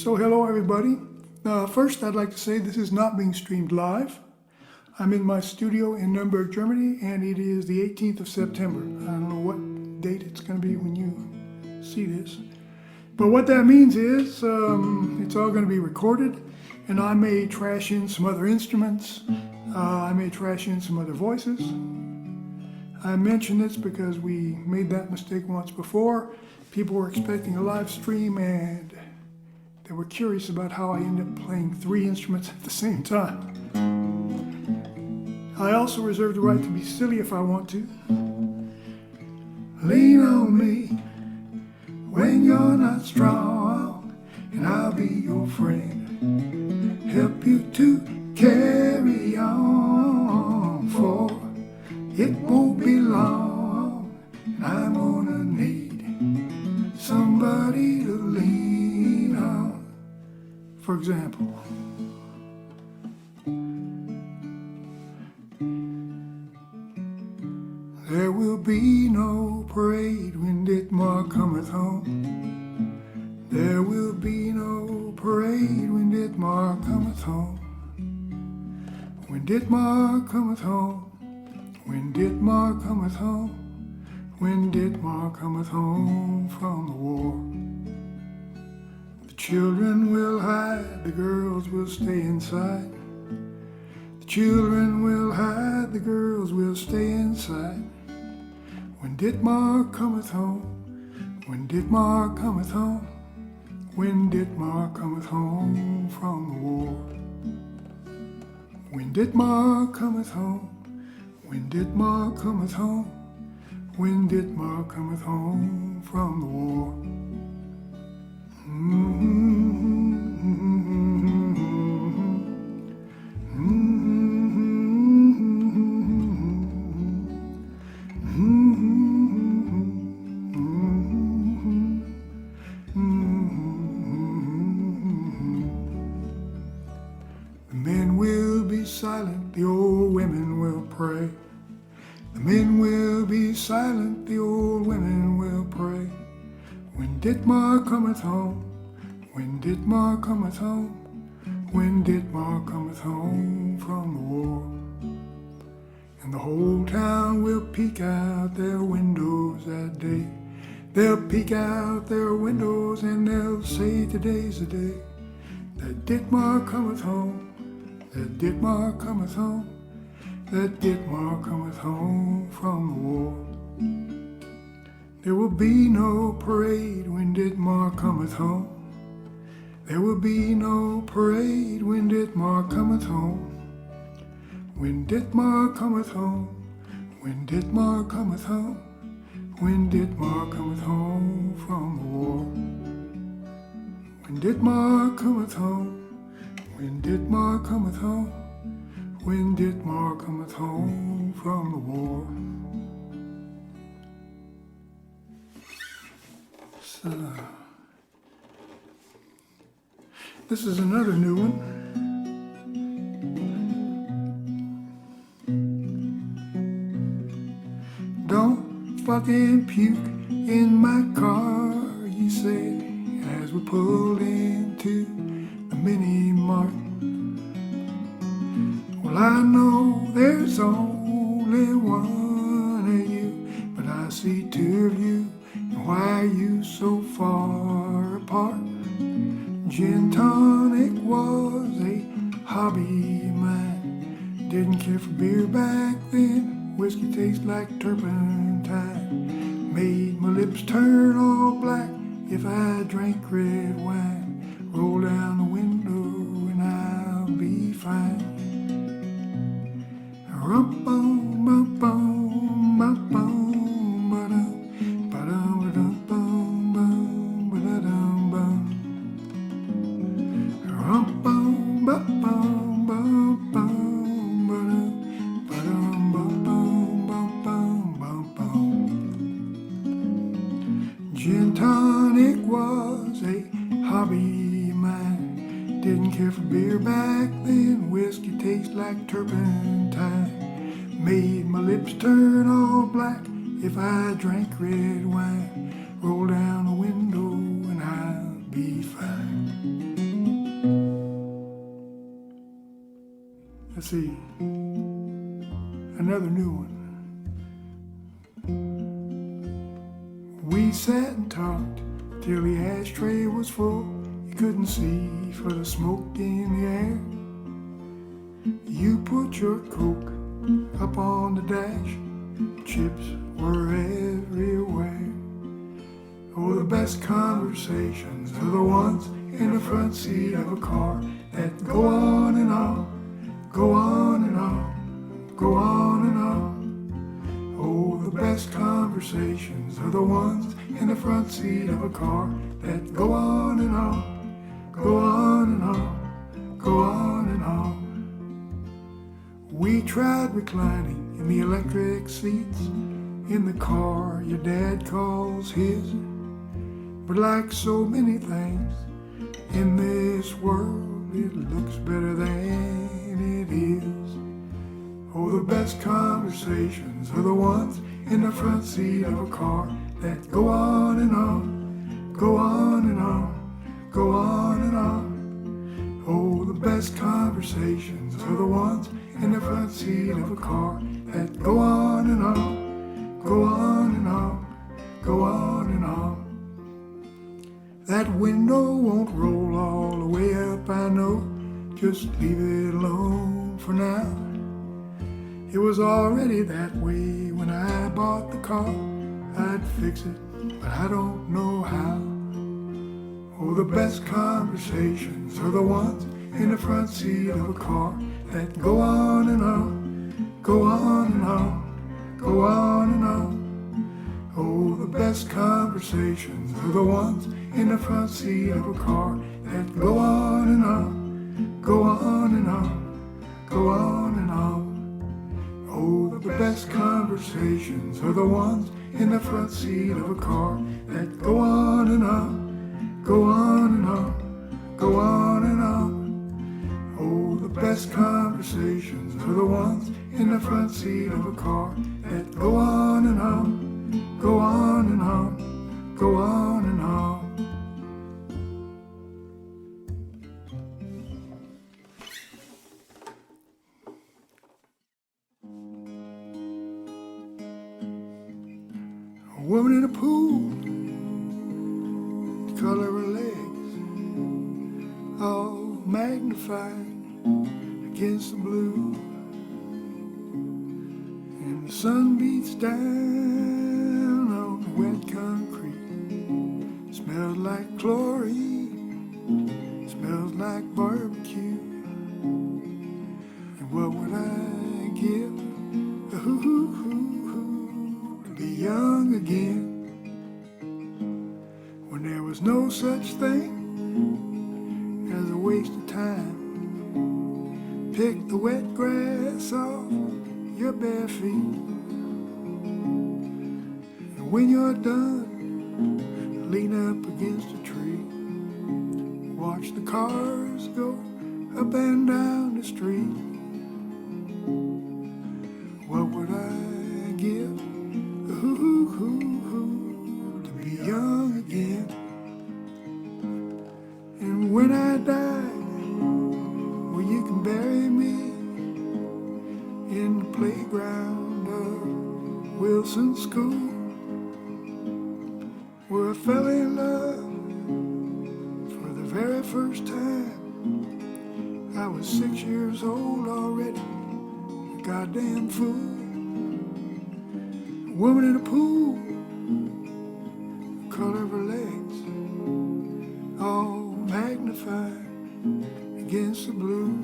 So hello everybody. First I'd like to say this is not being streamed live. I'm in my studio in Nuremberg, Germany, and it is the 18th of September. I don't know what date it's going to be when you see this. But what that means is it's all going to be recorded, and I may trash in some other instruments. I may trash in some other voices. I mention this because we made that mistake once before. People were expecting a live stream and they were curious about how I ended up playing 3 instruments at the same time. I also reserve the right to be silly if I want to. Lean on me when you're not strong, and I'll be your friend. Help you to carry on, for it won't be long, and I'm gonna need somebody to lean on. For example, there will be no parade when Ditmar cometh home. There will be no parade when Ditmar cometh home. When Ditmar cometh home. When Ditmar cometh home. When Ditmar cometh home from the war. The children will hide, the girls will stay inside. The children will hide, the girls will stay inside. When Ditmar cometh home, when Ditmar cometh home, when Ditmar cometh home from the war. When Ditmar cometh home, when Ditmar cometh home, when Ditmar cometh home from the war. The men will be silent, the old women will pray. The men will be silent, the old women will pray. When Ditmar cometh home, when Ditmar cometh home, when Ditmar cometh home from the war. And the whole town will peek out their windows that day. They'll peek out their windows and they'll say today's the day that Ditmar cometh home, that Ditmar cometh home, that Ditmar cometh home from the war. There will be no parade when Ditmar cometh home. There will be no parade when Ditmar cometh home. When Ditmar cometh home, when Ditmar cometh home, when Ditmar cometh home from the war. When Ditmar cometh home, when Ditmar cometh home, when Ditmar cometh home from the war. So, this is another new one. Don't fucking puke in my car, you said, as we pulled into the mini mart. Well, I know there's only one of you, but I see 2 of you, and why are you so far apart? Gin tonic was a hobby of mine. Didn't care for beer back then. Whiskey tastes like turpentine. Made my lips turn all black if I drank red wine. Roll down the window and I'll be fine. Rum-bum, bum-bum, bum-bum, ba-dum, ba-dum, ba-dum, bum, ba-da-dum-bum. Rum-bum, ba-bum, bum-bum, ba-dum, ba-dum, bum-bum, bum-bum, bum-bum. Gin tonic was a hobby of mine. Didn't care for beer back then. Whiskey tastes like turpentine. Made my lips turn all black if I drank red wine. Roll down the window and I'll be fine. see, another new one. We sat and talked till the ashtray was full. You couldn't see for the smoke in the air. You put your Coke up on the dash, chips were everywhere. Oh, the best conversations are the ones in the front seat of a car that go on and on, go on and on, go on and on. Oh, the best conversations are the ones in the front seat of a car that go on and on, go on and on, go on and on. We tried reclining in the electric seats in the car your dad calls his. But like so many things in this world, it looks better than it is. Oh, the best conversations are the ones in the front seat of a car that go on and on, go on and on, go on and on. Oh, the best conversations are the ones in the front seat of a car that go on and on, go on and on, go on and on. That window won't roll all the way up, I know, just leave it alone for now. It was already that way when I bought the car. I'd fix it, but I don't know how. Oh, the best conversations are the ones in the front seat of a car that go on and on, go on and on, go on and on. Oh, the best conversations are the ones in the front seat of a car that go on and on, go on and on, go on and on. Oh, the best conversations are the ones in the front seat of a car that go on and on, go on and on, go on and on. Oh, the best conversations are the ones in the front seat of a car that go on and on, go on and on, go on and on. A woman in a pool, the color of her legs, all magnified against the blue. And the sun beats down on the wet concrete. Smells like chlorine, smells like barbecue. And what would I give to be young again, when there was no such thing as a waste of time? Pick the wet grass off your bare feet, and when you're done, lean up against a tree. Watch the cars go up and down the street. What would I give to be young again? And when I die, well, you can bury me in the playground of Wilson School, where I fell in love for the very first time. I was 6 years old already, a goddamn fool. A woman in a pool, the color of her legs, all magnified against the blue.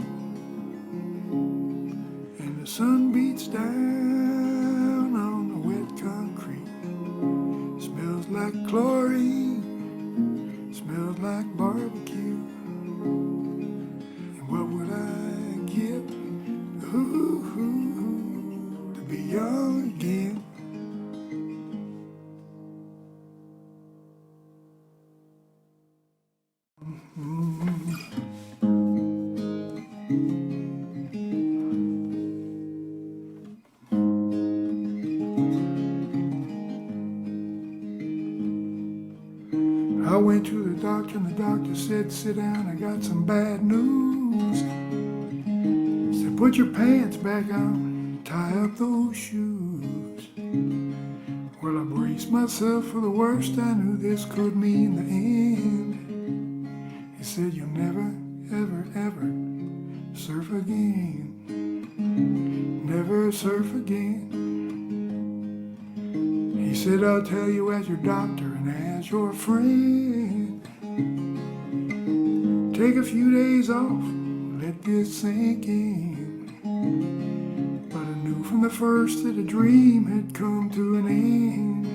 And the sun beats down on the wet concrete. Smells like chlorine, smells like barbecue. And what would I give to be young again? I went to the doctor and the doctor said, sit down, I got some bad news. Said, put your pants back on, tie up those shoes. Well, I braced myself for the worst. I knew this could mean the end. He said, you'll never, ever, ever surf again. Never surf again. He said, I'll tell you as your doctor and as your friend. Take a few days off, let this sink in. But I knew from the first that a dream had come to an end.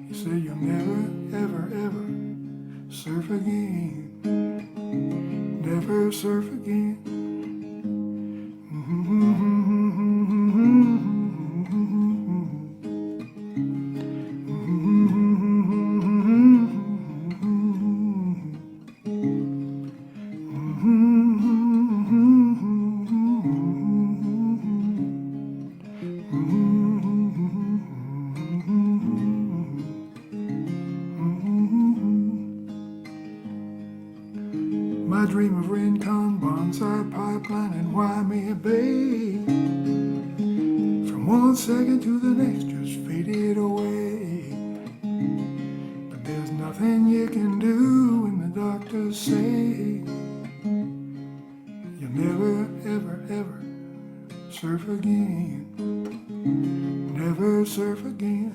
He said, you'll never, ever, ever surf again. Never surf again. My dream of Rincon, Bonsai Pipeline, and Waimea Bay, from one second to the next just faded away. But there's nothing you can do when the doctors say you'll never, ever, ever surf again. Never surf again.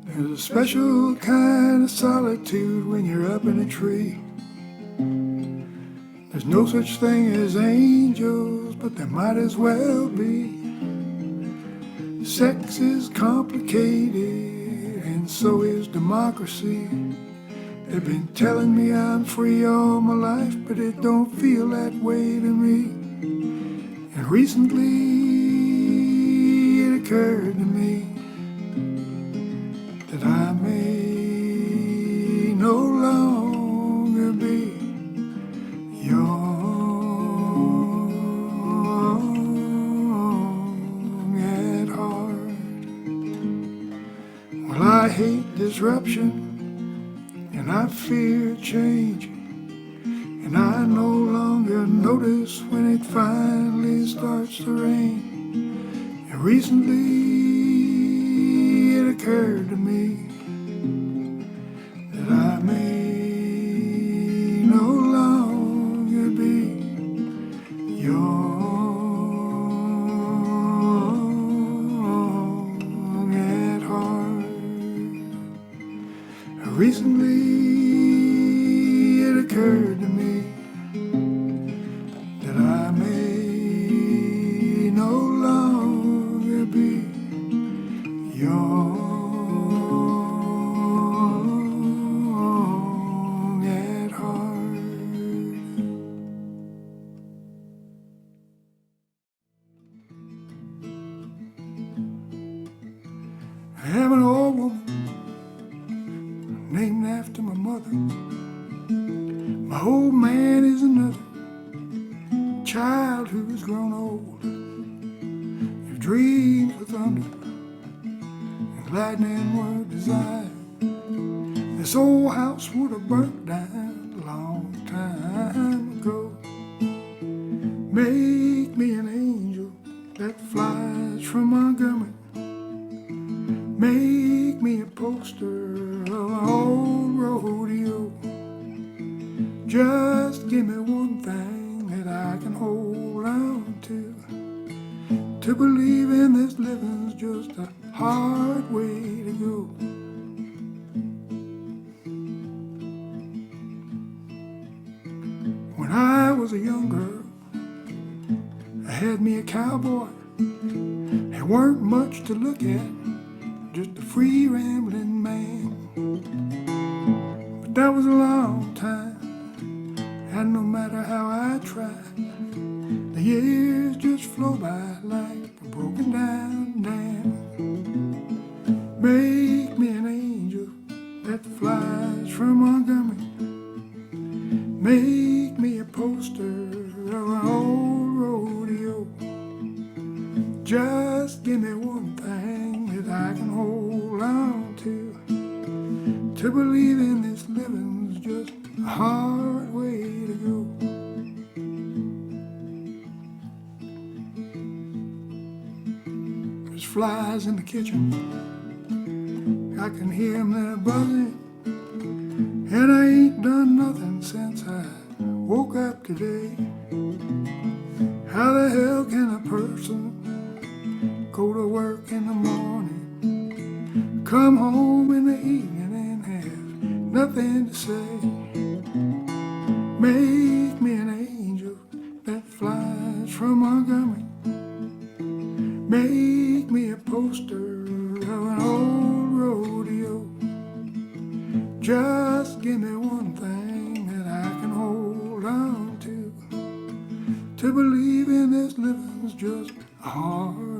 There's a special kind of solitude when you're up in a tree. There's no such thing as angels, but there might as well be. Sex is complicated, and so is democracy. They've been telling me I'm free all my life, but it don't feel that way to me. And recently it occurred to me that I may no longer be young at heart. Well, I hate disruption, and I fear change, and I no longer notice when it finally starts to rain. And recently it occurred to me that I may no longer be young at heart. Recently it occurred to me that I may no longer be young at heart. I am an old woman named after my mother. My old man is another child who's grown old. If dreams were thunder and lightning were desire, this old house would have burnt down a long time ago. Make me an angel that flies from Montgomery. Make me a poster of an old rodeo. Just give me one thing that I can hold on to believe in this living's just a hard way to go. When I was a young girl, I had me a cowboy. He weren't much to look at, just a free rambling man. But that was a long time, and no matter how I tried, The years just flow by like a broken down dam. Make me an angel that flies from Montgomery. Make me a poster of an old rodeo. Just give me one thing that I can hold on to. To believe in this living's just a hard way to go. There's flies in the kitchen, I can hear them there buzzing. And I ain't done nothing since I woke up today. How the hell can a person go to work in the morning, come home in the evening and have nothing to say? Make me an angel that flies from Montgomery. Make me a poster of an old rodeo. Just give me one thing that I can hold on to believe in this living's just a hard